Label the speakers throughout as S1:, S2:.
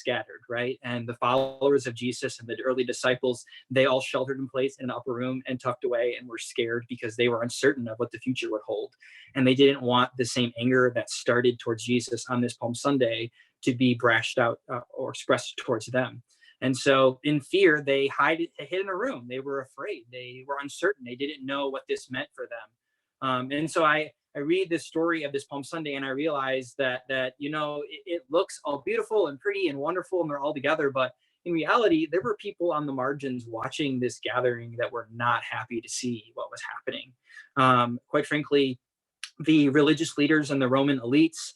S1: scattered, right? And the followers of Jesus and the early disciples, they all sheltered in place in an upper room and tucked away and were scared because they were uncertain of what the future would hold. And they didn't want the same anger that started towards Jesus on this Palm Sunday to be brashed out or expressed towards them. And so in fear, they hid in a room. They were afraid. They were uncertain. They didn't know what this meant for them. And so I read this story of this Palm Sunday and I realize that it looks all beautiful and pretty and wonderful and they're all together. But in reality, there were people on the margins watching this gathering that were not happy to see what was happening. Quite frankly, the religious leaders and the Roman elites,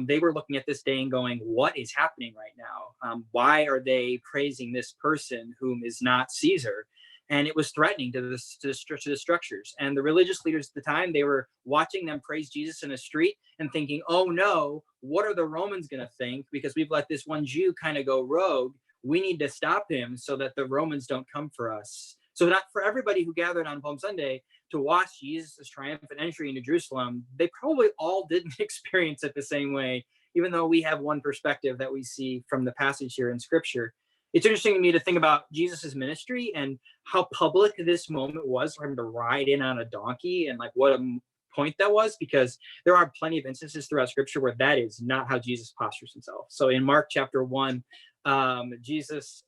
S1: they were looking at this day and going, what is happening right now? Why are they praising this person whom is not Caesar? And it was threatening to the structures. And the religious leaders at the time, they were watching them praise Jesus in the street and thinking, oh no, what are the Romans going to think? Because we've let this one Jew kind of go rogue. We need to stop him so that the Romans don't come for us. So not for everybody who gathered on Palm Sunday to watch Jesus' triumphant entry into Jerusalem, they probably all didn't experience it the same way, even though we have one perspective that we see from the passage here in Scripture. It's interesting to me to think about Jesus' ministry and how public this moment was for him to ride in on a donkey and like what a point that was, because there are plenty of instances throughout Scripture where that is not how Jesus postures himself. So in Mark chapter 1, Jesus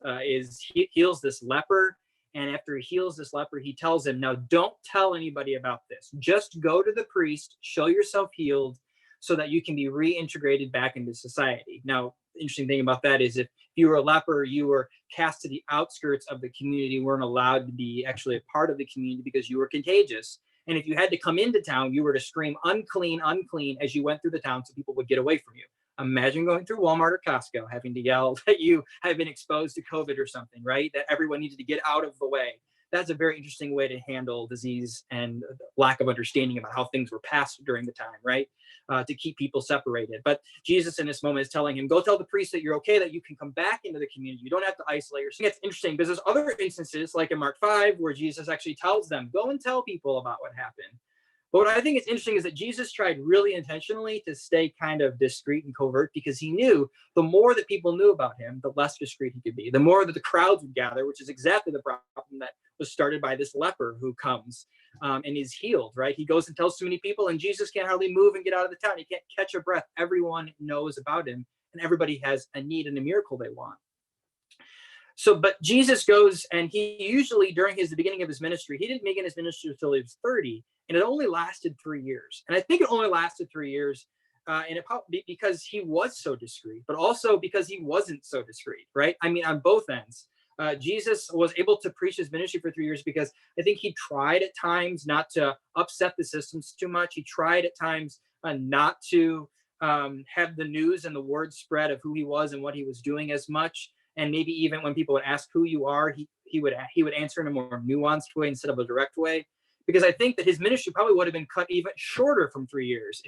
S1: heals this leper. And after he heals this leper, he tells him, now don't tell anybody about this. Just go to the priest, show yourself healed so that you can be reintegrated back into society. Now, the interesting thing about that is if you were a leper, you were cast to the outskirts of the community, weren't allowed to be actually a part of the community because you were contagious. And if you had to come into town, you were to scream unclean, unclean as you went through the town so people would get away from you. Imagine going through Walmart or Costco, having to yell that you have been exposed to COVID or something, right? That everyone needed to get out of the way. That's a very interesting way to handle disease and lack of understanding about how things were passed during the time, right? To keep people separated. But Jesus in this moment is telling him, go tell the priest that you're okay, that you can come back into the community. You don't have to isolate yourself. It's interesting because there's other instances like in Mark 5 where Jesus actually tells them, go and tell people about what happened. But what I think is interesting is that Jesus tried really intentionally to stay kind of discreet and covert because he knew the more that people knew about him, the less discreet he could be. The more that the crowds would gather, which is exactly the problem that was started by this leper who comes and is healed, right? He goes and tells too many people and Jesus can't hardly move and get out of the town. He can't catch a breath. Everyone knows about him and everybody has a need and a miracle they want. So, but Jesus goes and he usually during the beginning of his ministry, he didn't begin his ministry until he was 30. And it only lasted 3 years. And I think it only lasted 3 years because he was so discreet, but also because he wasn't so discreet, right? I mean, on both ends. Jesus was able to preach his ministry for 3 years because I think he tried at times not to upset the systems too much. He tried at times not to have the news and the word spread of who he was and what he was doing as much. And maybe even when people would ask who you are, he would answer in a more nuanced way instead of a direct way. Because I think that his ministry probably would have been cut even shorter from 3 years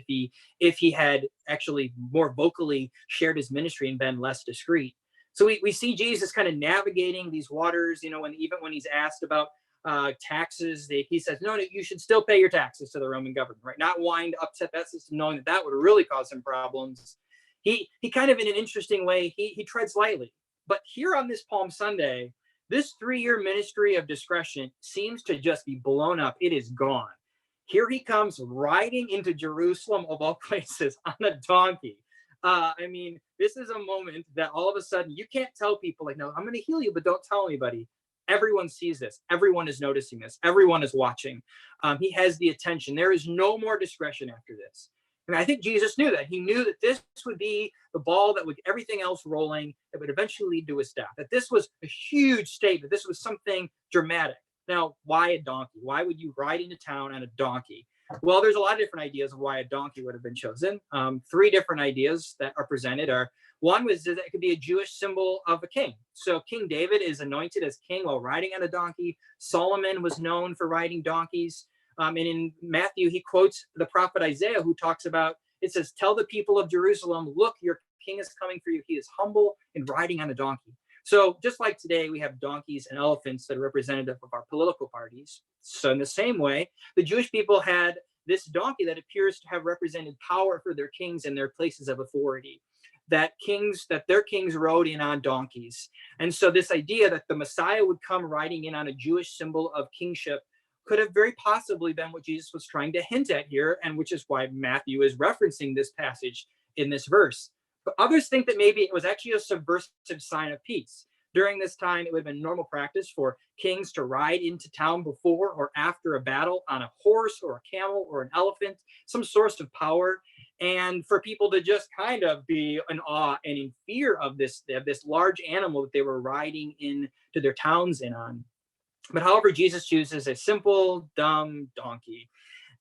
S1: if he had actually more vocally shared his ministry and been less discreet. So we see Jesus kind of navigating these waters, when he's asked about taxes, he says, no, you should still pay your taxes to the Roman government, right? Not wanting to upset that system, knowing that would really cause him problems. He kind of in an interesting way, he treads lightly. But here on this Palm Sunday, this 3-year ministry of discretion seems to just be blown up. It is gone. Here he comes riding into Jerusalem, of all places, on a donkey. I mean, this is a moment that all of a sudden you can't tell people like, no, I'm going to heal you, but don't tell anybody. Everyone sees this. Everyone is noticing this. Everyone is watching. He has the attention. There is no more discretion after this. And I think Jesus knew that. He knew that this would be the ball that would get everything else rolling, that would eventually lead to his death. That this was a huge statement. This was something dramatic. Now, why a donkey? Why would you ride into town on a donkey? Well, there's a lot of different ideas of why a donkey would have been chosen. 3 different ideas that are presented are, one was that it could be a Jewish symbol of a king. So King David is anointed as king while riding on a donkey. Solomon was known for riding donkeys. And in Matthew, he quotes the prophet Isaiah, who talks about, it says, tell the people of Jerusalem, look, your king is coming for you. He is humble and riding on a donkey. So just like today, we have donkeys and elephants that are representative of our political parties. So in the same way, the Jewish people had this donkey that appears to have represented power for their kings and their places of authority. that their kings rode in on donkeys. And so this idea that the Messiah would come riding in on a Jewish symbol of kingship could have very possibly been what Jesus was trying to hint at here, and which is why Matthew is referencing this passage in this verse. But others think that maybe it was actually a subversive sign of peace. During this time, it would have been normal practice for kings to ride into town before or after a battle on a horse or a camel or an elephant, some source of power, and for people to just kind of be in awe and in fear of this large animal that they were riding into their towns in on. But however, Jesus chooses a simple, dumb donkey.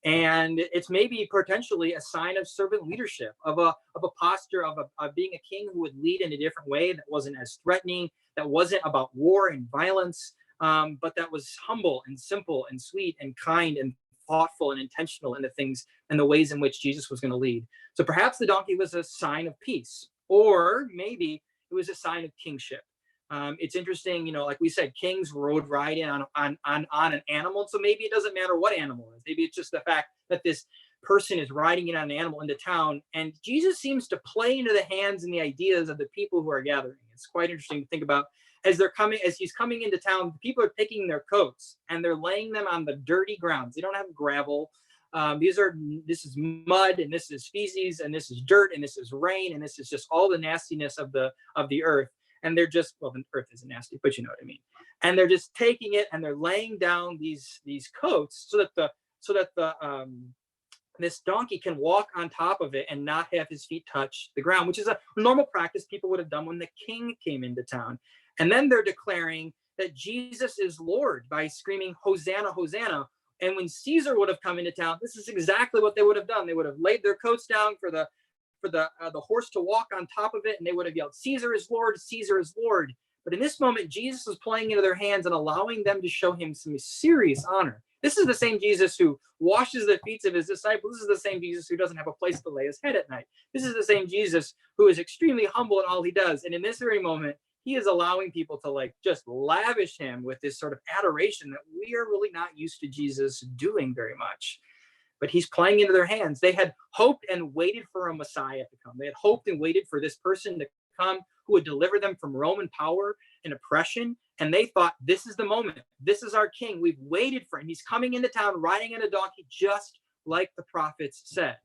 S1: And it's maybe potentially a sign of servant leadership, of a posture of being a king who would lead in a different way that wasn't as threatening, that wasn't about war and violence, but that was humble and simple and sweet and kind and thoughtful and intentional in the things and the ways in which Jesus was going to lead. So perhaps the donkey was a sign of peace, or maybe it was a sign of kingship. It's interesting, like we said, kings rode right in on an animal. So maybe it doesn't matter what animal it is. Maybe it's just the fact that this person is riding in on an animal into town. And Jesus seems to play into the hands and the ideas of the people who are gathering. It's quite interesting to think about as he's coming into town, people are picking their coats and they're laying them on the dirty grounds. They don't have gravel. This is mud, and this is feces, and this is dirt, and this is rain, and this is just all the nastiness of the earth. And they're just, well, the earth isn't nasty, but you know what I mean. And they're just taking it and they're laying down these coats so that this donkey can walk on top of it and not have his feet touch the ground, which is a normal practice people would have done when the king came into town. And then they're declaring that Jesus is Lord by screaming, Hosanna, Hosanna. And when Caesar would have come into town, this is exactly what they would have done. They would have laid their coats down for the horse to walk on top of it, and they would have yelled, Caesar is Lord, Caesar is Lord. But in this moment, Jesus was playing into their hands and allowing them to show him some serious honor. This is the same Jesus who washes the feet of his disciples. This is the same Jesus who doesn't have a place to lay his head at night. This is the same Jesus who is extremely humble in all he does. And in this very moment, he is allowing people to just lavish him with this sort of adoration that we are really not used to Jesus doing very much. But he's playing into their hands. They had hoped and waited for a Messiah to come. They had hoped and waited for this person to come who would deliver them from Roman power and oppression. And they thought, this is the moment. This is our king. We've waited for him. He's coming into town riding on a donkey, just like the prophets said.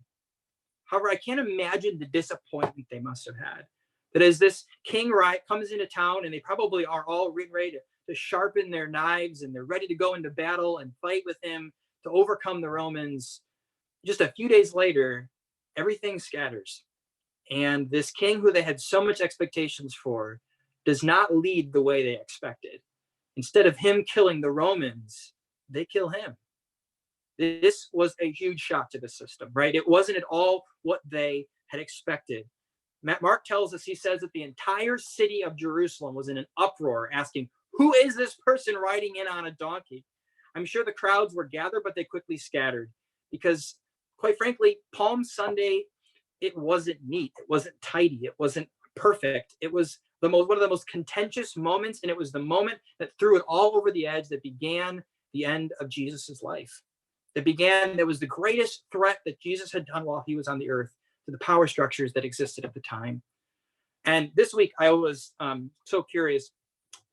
S1: However, I can't imagine the disappointment they must have had. That as this king comes into town, and they probably are all ready to sharpen their knives, and they're ready to go into battle and fight with him to overcome the Romans. Just a few days later, everything scatters. And this king who they had so much expectations for does not lead the way they expected. Instead of him killing the Romans, they kill him. This was a huge shock to the system, right? It wasn't at all what they had expected. Mark tells us, he says that the entire city of Jerusalem was in an uproar, asking, who is this person riding in on a donkey? I'm sure the crowds were gathered, but they quickly scattered because, quite frankly, Palm Sunday, it wasn't neat. It wasn't tidy. It wasn't perfect. It was one of the most contentious moments, and it was the moment that threw it all over the edge that began the end of Jesus's life. That was the greatest threat that Jesus had done while he was on the earth to the power structures that existed at the time. And this week, I was so curious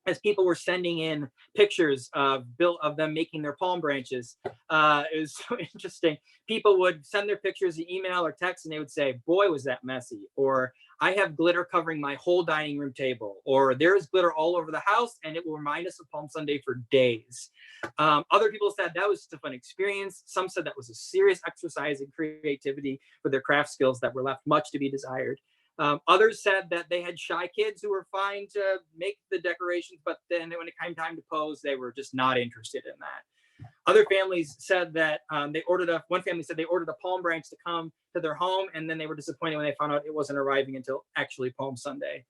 S1: as people were sending in pictures of them making their palm branches. It was so interesting. People would send their pictures in email or text, and they would say, boy, was that messy. Or I have glitter covering my whole dining room table. Or there's glitter all over the house, and it will remind us of Palm Sunday for days. Other people said that was just a fun experience. Some said that was a serious exercise in creativity for their craft skills that were left much to be desired. Others said that they had shy kids who were fine to make the decorations, but then when it came time to pose, they were just not interested in that. Other families said that one family said they ordered a palm branch to come to their home, and then they were disappointed when they found out it wasn't arriving until actually Palm Sunday.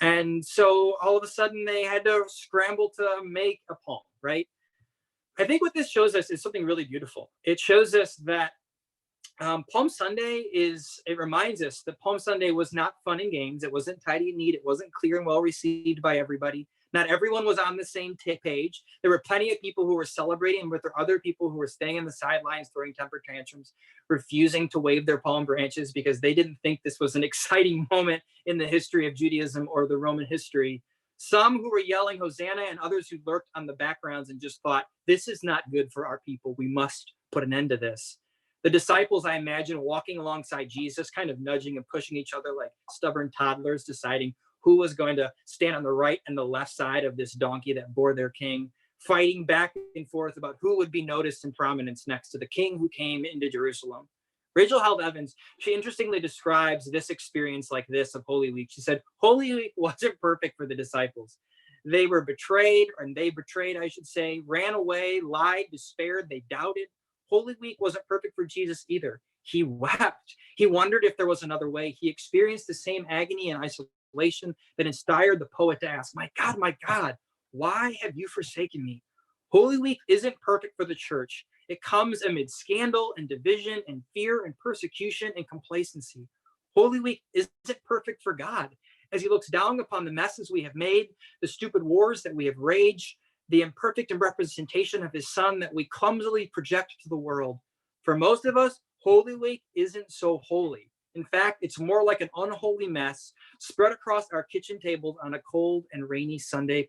S1: And so all of a sudden they had to scramble to make a palm, right? I think what this shows us is something really beautiful. It shows us that Palm Sunday it reminds us that Palm Sunday was not fun and games. It wasn't tidy and neat. It wasn't clear and well received by everybody. Not everyone was on the same page. There were plenty of people who were celebrating, but there were other people who were staying on the sidelines, throwing temper tantrums, refusing to wave their palm branches because they didn't think this was an exciting moment in the history of Judaism or the Roman history. Some who were yelling Hosanna, and others who lurked on the backgrounds and just thought, this is not good for our people. We must put an end to this. The disciples, I imagine, walking alongside Jesus, kind of nudging and pushing each other like stubborn toddlers, deciding who was going to stand on the right and the left side of this donkey that bore their king, fighting back and forth about who would be noticed in prominence next to the king who came into Jerusalem. Rachel Held Evans, she interestingly describes this experience like this of Holy Week. She said, Holy Week wasn't perfect for the disciples. They were betrayed, and they betrayed, I should say, ran away, lied, despaired, they doubted. Holy Week wasn't perfect for Jesus either. He wept. He wondered if there was another way. He experienced the same agony and isolation that inspired the poet to ask, my God, why have you forsaken me? Holy Week isn't perfect for the church. It comes amid scandal and division and fear and persecution and complacency. Holy Week isn't perfect for God as he looks down upon the messes we have made, the stupid wars that we have waged, the imperfect representation of his son that we clumsily project to the world. For most of us, Holy Week isn't so holy. In fact, it's more like an unholy mess spread across our kitchen tables on a cold and rainy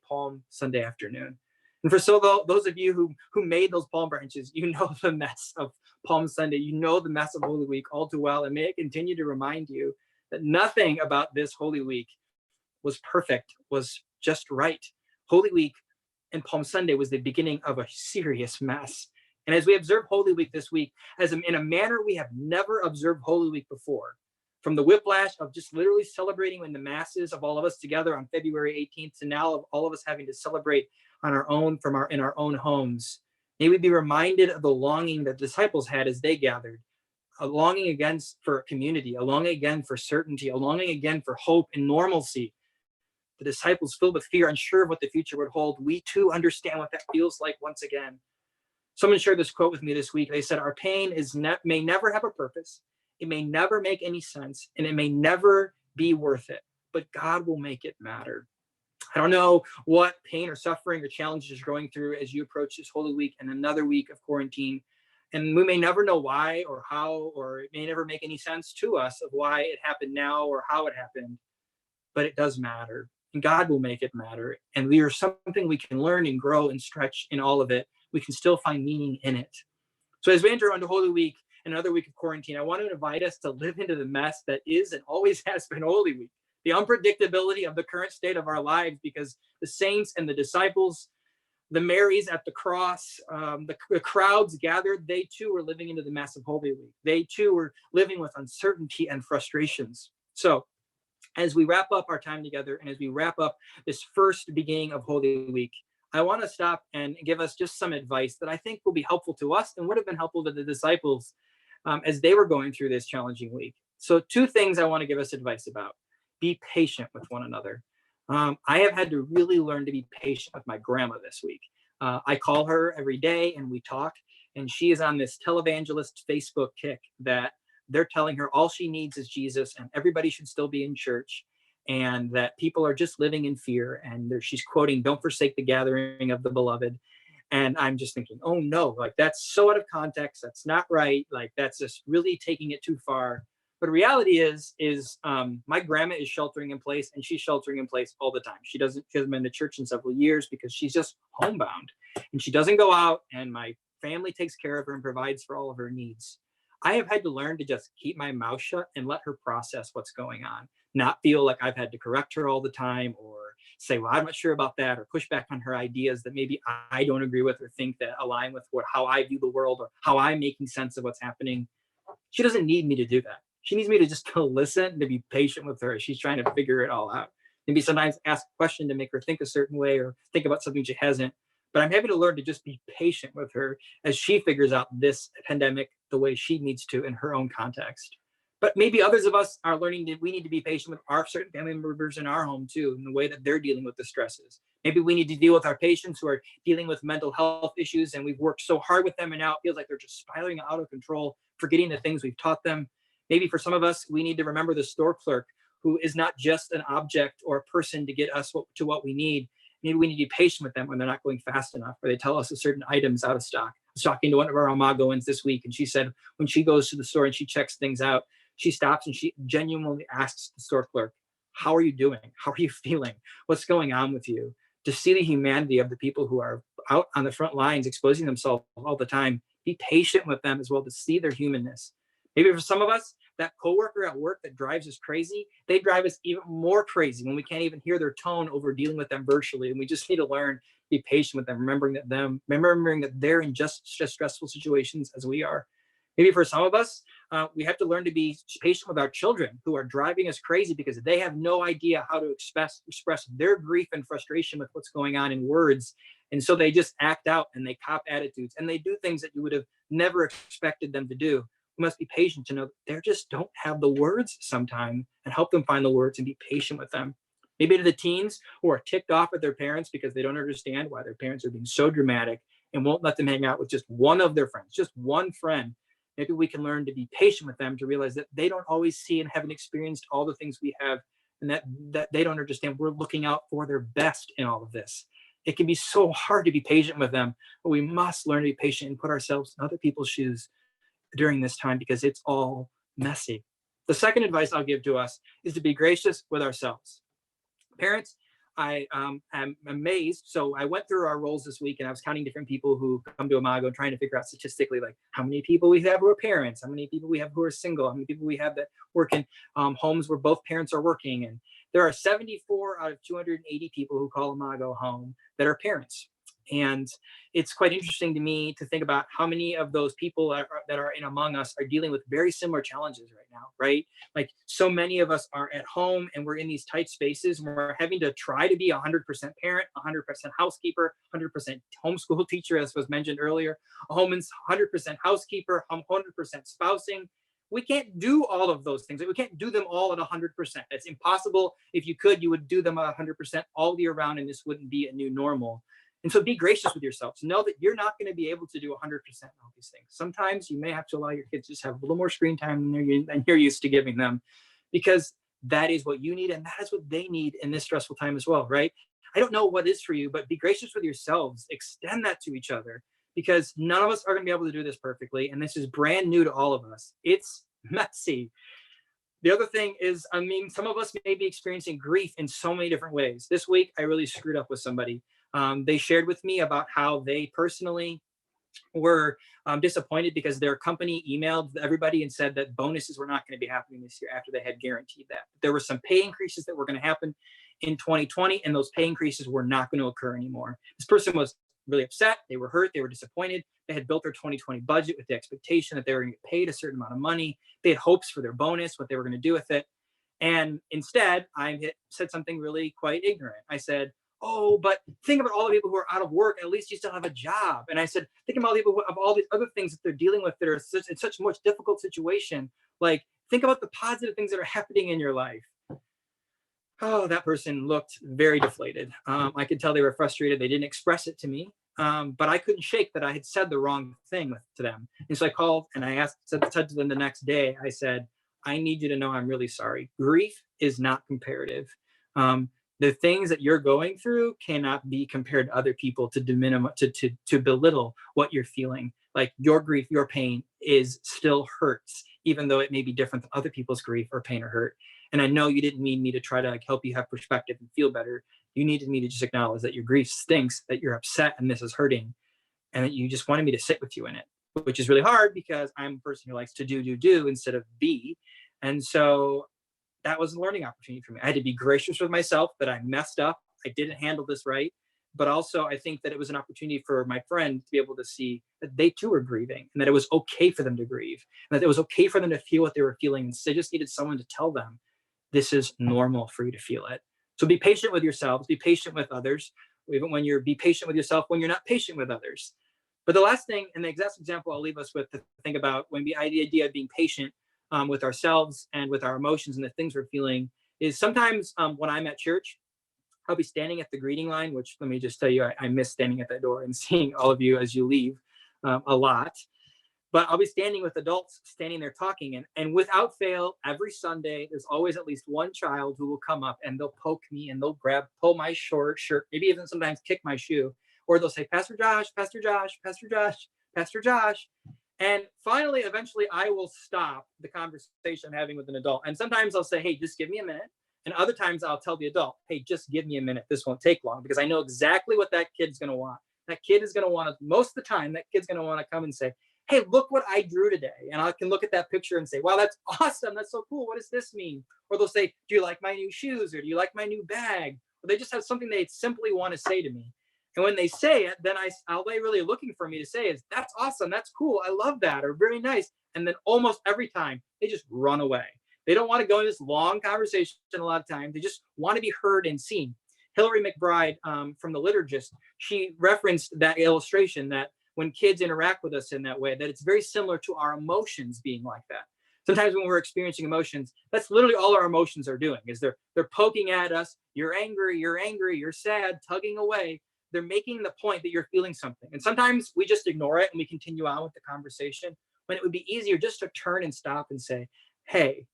S1: Palm Sunday afternoon. And for those of you who made those palm branches, you know the mess of Palm Sunday. You know the mess of Holy Week all too well. And may it continue to remind you that nothing about this Holy Week was perfect, was just right. Holy Week and Palm Sunday was the beginning of a serious mess. And as we observe Holy Week this week, in a manner we have never observed Holy Week before, from the whiplash of just literally celebrating in the masses of all of us together on February 18th to now of all of us having to celebrate on our own in our own homes, may we be reminded of the longing that the disciples had as they gathered, a longing again for community, a longing again for certainty, a longing again for hope and normalcy. The disciples, filled with fear, unsure of what the future would hold, we too understand what that feels like once again. Someone shared this quote with me this week. They said, our pain may never have a purpose. It may never make any sense, and it may never be worth it, but God will make it matter. I don't know what pain or suffering or challenges you're going through as you approach this Holy Week and another week of quarantine. And we may never know why or how, or it may never make any sense to us of why it happened now or how it happened, but it does matter. And God will make it matter. And we are something we can learn and grow and stretch in all of it. We can still find meaning in it. So as we enter into Holy Week and another week of quarantine, I want to invite us to live into the mess that is and always has been Holy Week. The unpredictability of the current state of our lives, because the saints and the disciples, the Marys at the cross, the crowds gathered, they too were living into the mess of Holy Week. They too were living with uncertainty and frustrations. So as we wrap up our time together and as we wrap up this first beginning of Holy Week, I want to stop and give us just some advice that I think will be helpful to us and would have been helpful to the disciples as they were going through this challenging week. So 2 things I want to give us advice about. Be patient with one another. I have had to really learn to be patient with my grandma this week. I call her every day and we talk, and she is on this televangelist Facebook kick that they're telling her all she needs is Jesus and everybody should still be in church, and that people are just living in fear. And she's quoting, "Don't forsake the gathering of the beloved." And I'm just thinking, oh no, like that's so out of context. That's not right. Like that's just really taking it too far. But reality is my grandma is sheltering in place, and she's sheltering in place all the time. She hasn't been to church in several years because she's just homebound and she doesn't go out, and my family takes care of her and provides for all of her needs. I have had to learn to just keep my mouth shut and let her process what's going on, not feel like I've had to correct her all the time or say, well, I'm not sure about that, or push back on her ideas that maybe I don't agree with or think that align with how I view the world or how I'm making sense of what's happening. She doesn't need me to do that. She needs me to just listen, to be patient with her as she's trying to figure it all out. Maybe sometimes ask a question to make her think a certain way or think about something she hasn't. But I'm having to learn to just be patient with her as she figures out this pandemic the way she needs to in her own context. But maybe others of us are learning that we need to be patient with our certain family members in our home too, in the way that they're dealing with the stresses. Maybe we need to deal with our patients who are dealing with mental health issues, and we've worked so hard with them, and now it feels like they're just spiraling out of control, forgetting the things we've taught them. Maybe for some of us, we need to remember the store clerk who is not just an object or a person to get us to what we need. Maybe we need to be patient with them when they're not going fast enough, or they tell us a certain item's out of stock. I was talking to one of our Imagoans this week, and she said when she goes to the store and she checks things out, she stops and she genuinely asks the store clerk, how are you doing? How are you feeling? What's going on with you? To see the humanity of the people who are out on the front lines exposing themselves all the time, be patient with them as well, to see their humanness. Maybe for some of us, that coworker at work that drives us crazy, they drive us even more crazy when we can't even hear their tone over dealing with them virtually. And we just need to learn to be patient with them, remembering that they're in just stressful situations as we are. Maybe for some of us, we have to learn to be patient with our children who are driving us crazy because they have no idea how to express their grief and frustration with what's going on in words. And so they just act out and they cop attitudes and they do things that you would have never expected them to do. We must be patient to know they just don't have the words sometimes, and help them find the words and be patient with them. Maybe to the teens who are ticked off at their parents because they don't understand why their parents are being so dramatic and won't let them hang out with just one of their friends, just one friend. Maybe we can learn to be patient with them, to realize that they don't always see and haven't experienced all the things we have, and that they don't understand we're looking out for their best in all of this. It can be so hard to be patient with them, but we must learn to be patient and put ourselves in other people's shoes during this time, because it's all messy. The second advice I'll give to us is to be gracious with ourselves. Parents, I am amazed. So I went through our roles this week and I was counting different people who come to Imago, trying to figure out statistically, like how many people we have who are parents, how many people we have who are single, how many people we have that work in homes where both parents are working. And there are 74 out of 280 people who call Imago home that are parents. And it's quite interesting to me to think about how many of those people that are in among us are dealing with very similar challenges right now, right? Like so many of us are at home and we're in these tight spaces and we're having to try to be 100% parent, 100% housekeeper, 100% homeschool teacher, as was mentioned earlier, a woman's 100% housekeeper, 100% spousing. We can't do all of those things. We can't do them all at 100%. It's impossible. If you could, you would do them at 100% all year round, and this wouldn't be a new normal. And so be gracious with yourselves. Know that you're not going to be able to do 100% all these things. Sometimes you may have to allow your kids to just have a little more screen time than you're used to giving them, because that is what you need and that is what they need in this stressful time as well, right? I don't know what is for you, but be gracious with yourselves. Extend that to each other, because none of us are going to be able to do this perfectly. And this is brand new to all of us. It's messy. The other thing is, some of us may be experiencing grief in so many different ways. This week, I really screwed up with somebody. They shared with me about how they personally were disappointed because their company emailed everybody and said that bonuses were not going to be happening this year after they had guaranteed that. There were some pay increases that were going to happen in 2020, and those pay increases were not going to occur anymore. This person was really upset. They were hurt. They were disappointed. They had built their 2020 budget with the expectation that they were going to get paid a certain amount of money. They had hopes for their bonus, what they were going to do with it. And instead, I said something really quite ignorant. I said, oh, but think about all the people who are out of work. At least you still have a job. And I said, think about all the people who have all these other things that they're dealing with that are in such a much difficult situation. Like, think about the positive things that are happening in your life. Oh, that person looked very deflated. I could tell they were frustrated. They didn't express it to me, but I couldn't shake that I had said the wrong thing to them. And so I called and I said to them the next day, I said, I need you to know I'm really sorry. Grief is not comparative. The things that you're going through cannot be compared to other people to belittle what you're feeling. Like, your grief, your pain still hurts, even though it may be different than other people's grief or pain or hurt. And I know you didn't need me to try to help you have perspective and feel better. You needed me to just acknowledge that your grief stinks, that you're upset and this is hurting, and that you just wanted me to sit with you in it, which is really hard because I'm a person who likes to do instead of be. And so that was a learning opportunity for me. I had to be gracious with myself that I messed up. I didn't handle this right. But also, I think that it was an opportunity for my friend to be able to see that they too were grieving, and that it was okay for them to grieve, and that it was okay for them to feel what they were feeling. And they just needed someone to tell them, this is normal for you to feel it. So be patient with yourselves, be patient with others, even when be patient with yourself when you're not patient with others. But the last thing, and the exact example I'll leave us with to think about when the idea of being patient with ourselves and with our emotions and the things we're feeling, is sometimes when I'm at church, I'll be standing at the greeting line, which, let me just tell you, I miss standing at that door and seeing all of you as you leave a lot. But I'll be standing with adults, standing there talking, and without fail, every Sunday, there's always at least one child who will come up and they'll poke me and they'll pull my short shirt, maybe even sometimes kick my shoe, or they'll say, Pastor Josh, Pastor Josh, Pastor Josh, Pastor Josh. And finally, eventually, I will stop the conversation I'm having with an adult. And sometimes I'll say, hey, just give me a minute. And other times I'll tell the adult, hey, just give me a minute. This won't take long, because I know exactly what that kid's going to want. That kid is going to want to, most of the time, that kid's going to want to come and say, hey, look what I drew today. And I can look at that picture and say, wow, that's awesome. That's so cool. What does this mean? Or they'll say, do you like my new shoes? Or do you like my new bag? Or they just have something they simply want to say to me. And when they say it, then all they really looking for me to say is, that's awesome. That's cool. I love that. Or very nice. And then almost every time they just run away. They don't want to go in this long conversation a lot of times. They just want to be heard and seen. Hillary McBride from The Liturgist, she referenced that illustration that when kids interact with us in that way, that it's very similar to our emotions being like that. Sometimes when we're experiencing emotions, that's literally all our emotions are doing, is they're poking at us. You're angry, you're sad, tugging away. They're making the point that you're feeling something. And sometimes we just ignore it and we continue on with the conversation, when it would be easier just to turn and stop and say, hey,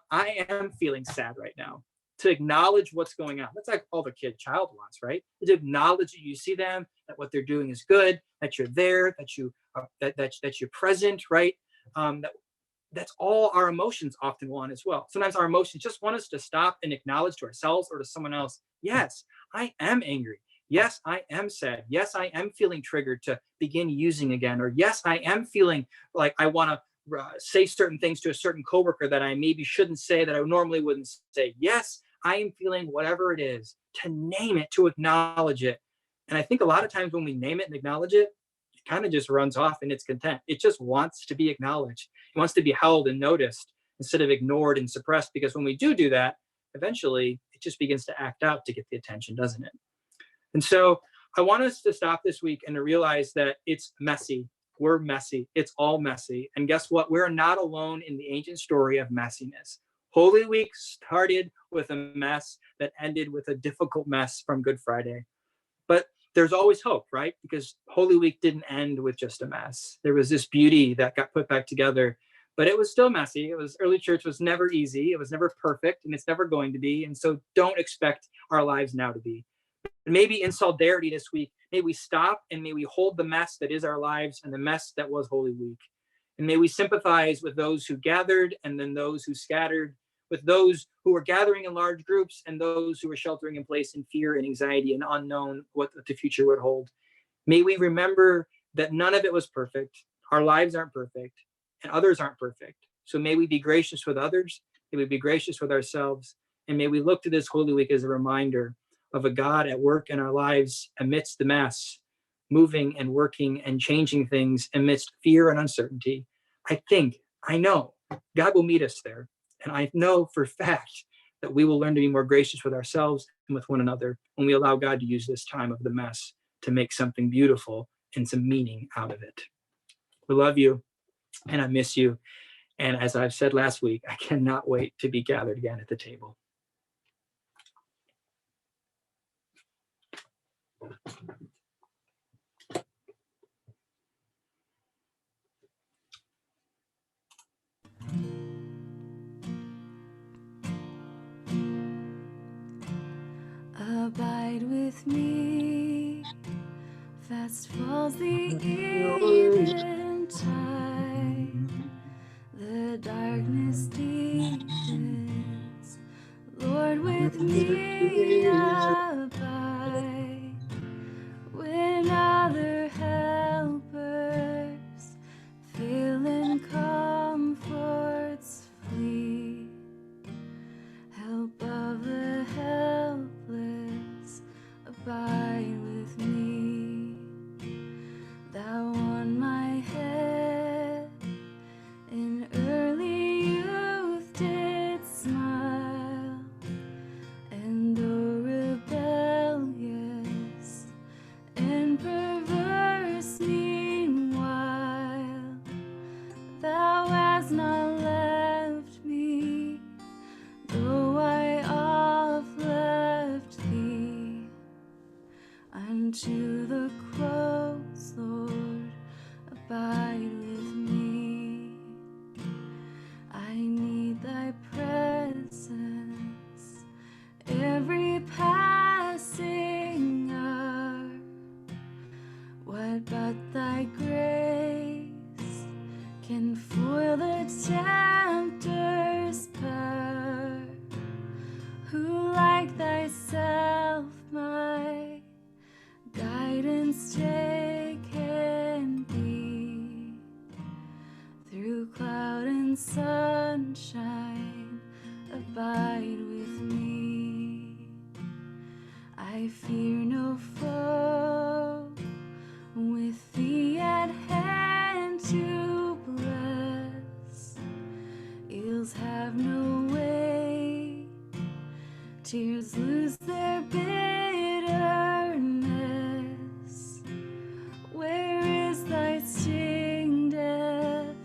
S1: I am feeling sad right now. To acknowledge what's going on. That's like all the child wants, right? To acknowledge that you see them, that what they're doing is good, that you're there, that you're present, right? That's all our emotions often want as well. Sometimes our emotions just want us to stop and acknowledge to ourselves or to someone else, yes, I am angry. Yes, I am sad. Yes, I am feeling triggered to begin using again. Or yes, I am feeling like I want to say certain things to a certain coworker that I maybe shouldn't say, that I normally wouldn't say. Yes, I am feeling whatever it is, to name it, to acknowledge it. And I think a lot of times when we name it and acknowledge it, it kind of just runs off in its content. It just wants to be acknowledged. It wants to be held and noticed instead of ignored and suppressed, because when we do that, eventually it just begins to act out to get the attention, doesn't it? And so I want us to stop this week and to realize that it's messy. We're messy. It's all messy. And guess what? We're not alone in the ancient story of messiness. Holy Week started with a mess that ended with a difficult mess from Good Friday. But there's always hope, right? Because Holy Week didn't end with just a mess. There was this beauty that got put back together, but it was still messy. Early church was never easy. It was never perfect, and it's never going to be. And so don't expect our lives now to be. Maybe in solidarity this week, may we stop and may we hold the mess that is our lives and the mess that was Holy Week. And may we sympathize with those who gathered and then those who scattered, with those who were gathering in large groups and those who were sheltering in place in fear and anxiety and unknown what the future would hold. May we remember that none of it was perfect. Our lives aren't perfect and others aren't perfect. So may we be gracious with others. May we be gracious with ourselves. And may we look to this Holy Week as a reminder of a God at work in our lives amidst the mess, moving and working and changing things amidst fear and uncertainty. I know God will meet us there. And I know for a fact that we will learn to be more gracious with ourselves and with one another when we allow God to use this time of the mess to make something beautiful and some meaning out of it. We love you and I miss you. And as I've said last week, I cannot wait to be gathered again at the table.
S2: Abide with me, fast falls the eventide, the darkness deepens, Lord, with me abide, when other helpers fail and comforts flee, help of the helpless, abide with me. Thou on my head in early youth didst smile, and though rebellious and perverse meanwhile, thou hast not left me, though I oft left thee. Unto the cross, Lord, abide. fear no foe, with thee at hand to bless. Ills have no way, tears lose their bitterness. Where is thy sting, death?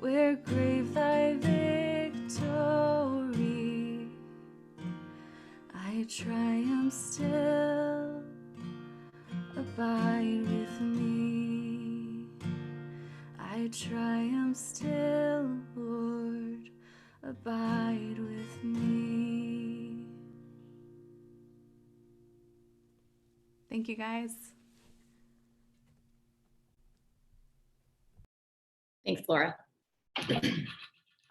S2: Where grave thy victory? I triumph still, abide with me. I triumph still, Lord, abide with me. Thank you, guys.
S3: Thanks, Laura.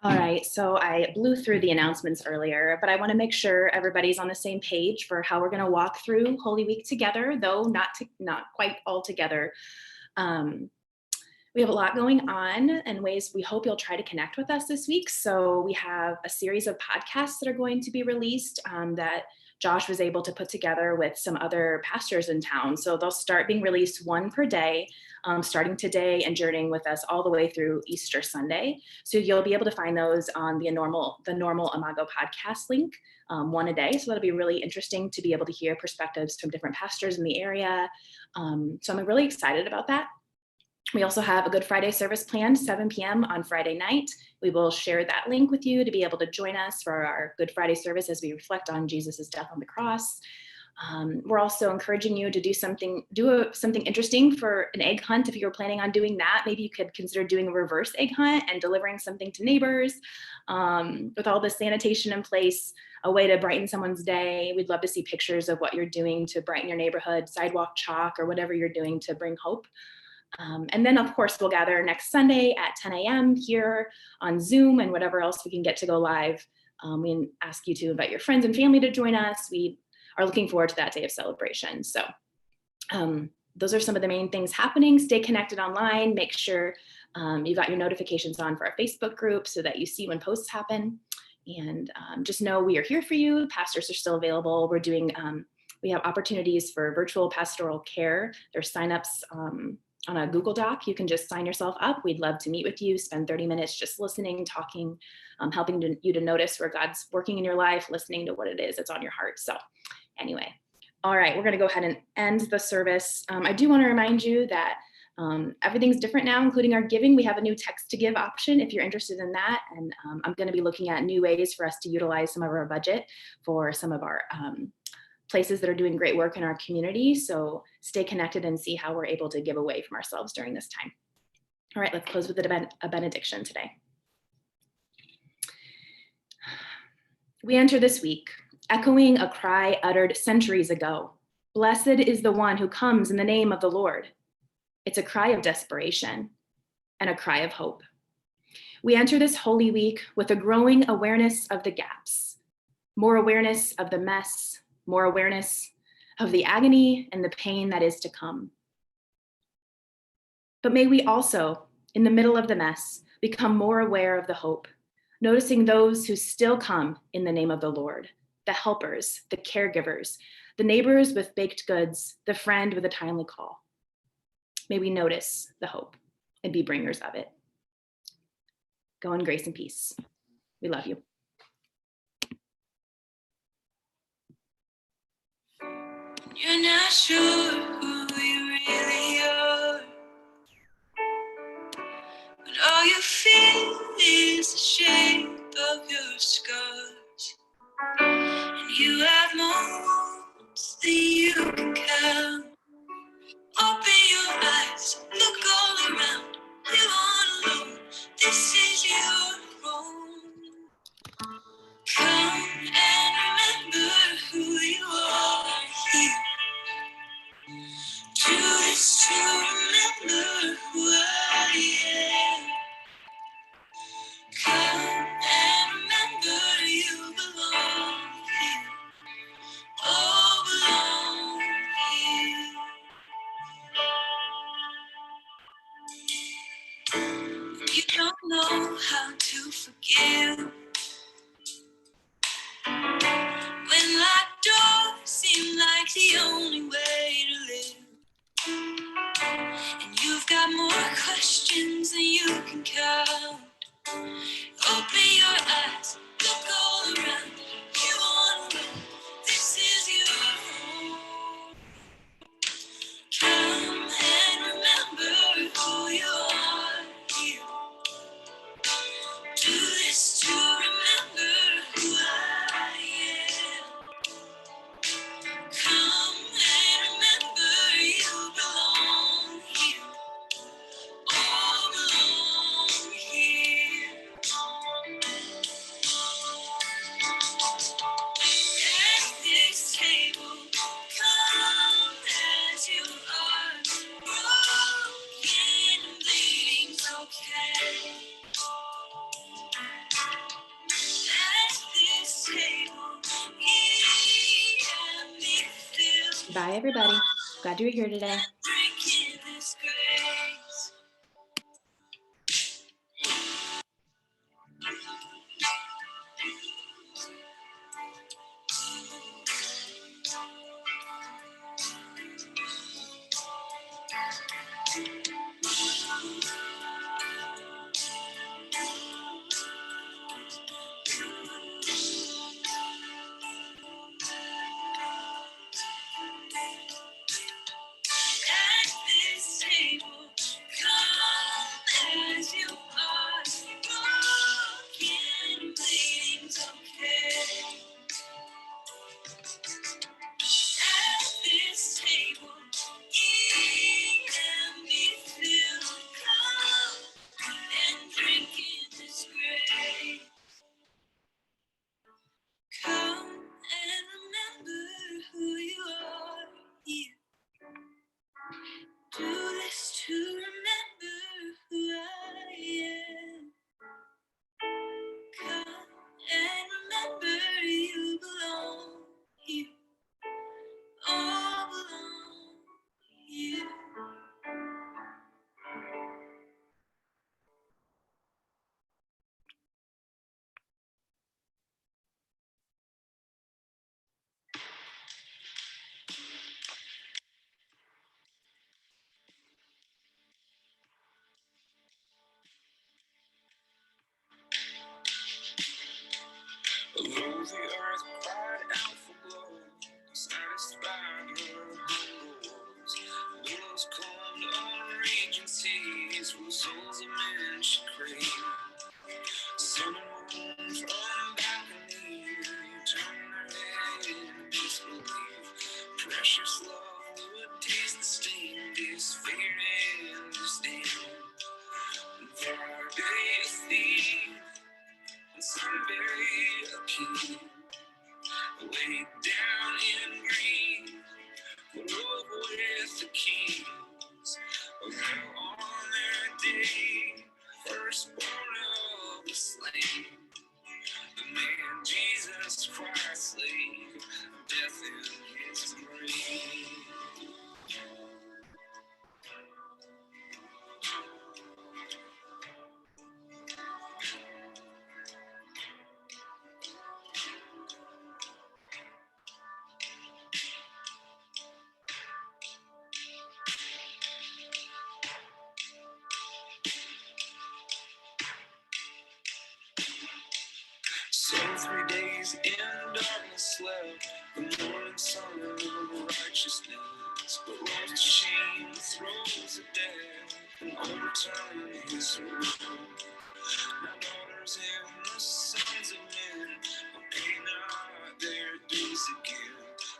S3: All right, so I blew through the announcements earlier, but I want to make sure everybody's on the same page for how we're going to walk through Holy Week together, though not quite all together. We have a lot going on and ways we hope you'll try to connect with us this week. So we have a series of podcasts that are going to be released that Josh was able to put together with some other pastors in town. So they'll start being released one per day, starting today and journeying with us all the way through Easter Sunday. So you'll be able to find those on the normal Imago podcast link, one a day. So that'll be really interesting to be able to hear perspectives from different pastors in the area. So I'm really excited about that. We also have a Good Friday service planned 7 p.m. on Friday night. We will share that link with you to be able to join us for our Good Friday service as we reflect on Jesus's death on the cross. We're also encouraging you to do something interesting for an egg hunt. If you were planning on doing that, maybe you could consider doing a reverse egg hunt and delivering something to neighbors. With all the sanitation in place, a way to brighten someone's day. We'd love to see pictures of what you're doing to brighten your neighborhood, sidewalk chalk, or whatever you're doing to bring hope. And then, of course, we'll gather next Sunday at 10 a.m. here on Zoom and whatever else we can get to go live. We ask you to invite your friends and family to join us. We are looking forward to that day of celebration. So those are some of the main things happening. Stay connected online. Make sure you got your notifications on for our Facebook group so that you see when posts happen. And just know we are here for you. Pastors are still available. We have opportunities for virtual pastoral care. There's signups on a Google Doc. You can just sign yourself up. We'd love to meet with you, spend 30 minutes just listening, talking, helping you to notice where God's working in your life, listening to what it is that's on your heart. So anyway, all right, we're going to go ahead and end the service. I do want to remind you that everything's different now, including our giving. We have a new text to give option if you're interested in that. And I'm going to be looking at new ways for us to utilize some of our budget for some of our places that are doing great work in our community. So stay connected and see how we're able to give away from ourselves during this time. All right, let's close with a benediction today. We enter this week echoing a cry uttered centuries ago. Blessed is the one who comes in the name of the Lord. It's a cry of desperation and a cry of hope. We enter this Holy Week with a growing awareness of the gaps, more awareness of the mess, more awareness of the agony and the pain that is to come. But may we also, in the middle of the mess, become more aware of the hope, noticing those who still come in the name of the Lord, the helpers, the caregivers, the neighbors with baked goods, the friend with a timely call. May we notice the hope and be bringers of it. Go in grace and peace. We love you.
S2: You're not sure who you really are, but all you feel is the shape of your scars, and you have more wounds than you can count. Open your eyes, look all around. You aren't alone, this is your home. Come and remember who you are here. Choose to remember who I am. Come and remember you belong here. Oh, belong here. You don't know how to forgive when locked doors seem like the only
S3: Bye, everybody. Glad you were here today.
S2: Drink in this grace. At this table, come as you are, broken, bleeding's okay. At this table, eat and be filled, come and drink in this grace. Come and remember who you are. You do this to remember who I am. Come and remember you belong. You all belong. You.
S4: Although the earth cried out for blood, satisfied her hunger was. Billows calmed on raging seas, from souls of men she craved. Sun and moon from balcony, turned their head in disbelief. Precious love would taste the sting, disfigured and disdain. Far day a thief, and someday a king. Laid down in green, ruled with the kings. There on their day, firstborn of the slain, the man Jesus Christ laid death in his grave. So 3 days in darkness slept the morning sun of righteousness, but rose to shame the throes of death and overturned his rule. Now daughters and the sons of men will pay not their dues again.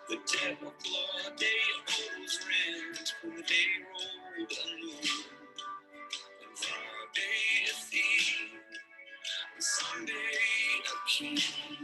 S4: The debt of blood they owes rent when the day rolled anew. And Friday a thief, and Sunday a king.